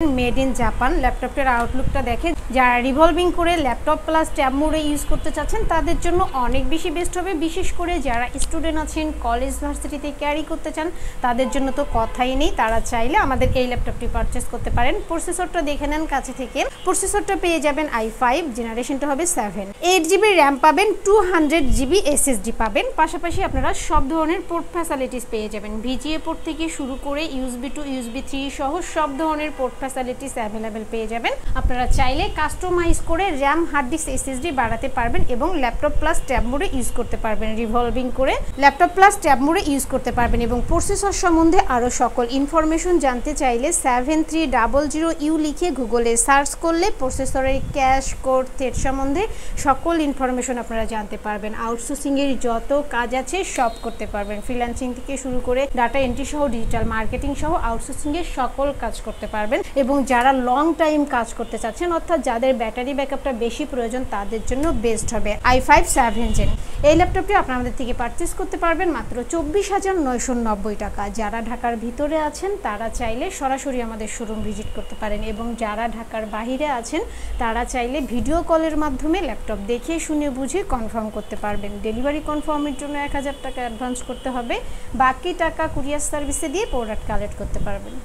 Made in Japan ল্যাপটপটার আউটলুকটা দেখে যারা revolving করে ল্যাপটপ প্লাস ট্যাব মোডে ইউজ করতে চাচ্ছেন তাদের জন্য অনেক বেশি বেস্ট হবে। বিশেষ করে যারা স্টুডেন্ট আছেন, কলেজ ভার্সিটিতে ক্যারি করতে চান তাদের জন্য তো কথাই নেই। তারা চাইলে আমাদের এই ল্যাপটপটি পারচেস করতে পারেন। প্রসেসরটা দেখে নেন কাছে থেকে। প্রসেসরটা পেয়ে যাবেন i5, জেনারেশনটা হবে 7। 8GB র্যাম পাবেন, 200GB SSD পাবেন। পাশাপাশি আপনারা সব ধরনের পোর্ট ফ্যাসিলিটিস পেয়ে যাবেন। VGA পোর্ট থেকে শুরু করে USB টু USB 3 সহ সব ধরনের পোর্ট ফ্যাসিলিটিস অ্যাভেলেবেল পেয়ে যাবেন। আপনারা চাইলে কাস্টমাইজ করে র্যাম, হার্ড ডিস্ক, SSD বাড়াতে পারবেন এবং ল্যাপটপ প্লাস ট্যাব মোডে ইউজ করতে পারবেন। রিভলভিং করে ল্যাপটপ প্লাস ট্যাব মোডে ইউজ করতে পারবেন। এবং প্রসেসর সম্বন্ধে আরও সকল ইনফরমেশন জানতে চাইলে 7300U লিখে গুগলে সার্চ করলে প্রসেসরের ক্যাশ কোড, থ্রেড সম্বন্ধে সকল ইনফরমেশন আপনারা জানতে পারবেন। আউটসোর্সিংয়ের যত কাজ আছে সব করতে পারবেন। ফ্রিল্যান্সিং থেকে শুরু করে ডাটা এন্ট্রি সহ ডিজিটাল মার্কেটিং সহ আউটসোর্সিংয়ের সকল কাজ করতে পারবেন। এবং যারা লং টাইম কাজ করতে চাচ্ছেন, অর্থাৎ যাদের ব্যাটারি ব্যাকআপটা বেশি প্রয়োজন, তাদের জন্য বেস্ট হবে i5 7 Gen। এই ল্যাপটপটি আপনারা আমাদের থেকে পারচেস করতে পারবেন মাত্র 24,990 টাকা। যারা ঢাকার ভিতরে আছেন তারা চাইলে সরাসরি আমাদের শোরুম ভিজিট করতে পারেন এবং যারা ঢাকার বাইরে আছেন তারা চাইলে ভিডিও কলের মাধ্যমে ল্যাপটপ দেখে শুনে বুঝে কনফার্ম করতে পারবেন। ডেলিভারি কনফার্মের জন্য 1000 টাকা অ্যাডভান্স করতে হবে, বাকি টাকা কুরিয়ার সার্ভিসে দিয়ে প্রোডাক্ট কালেক্ট করতে পারবেন।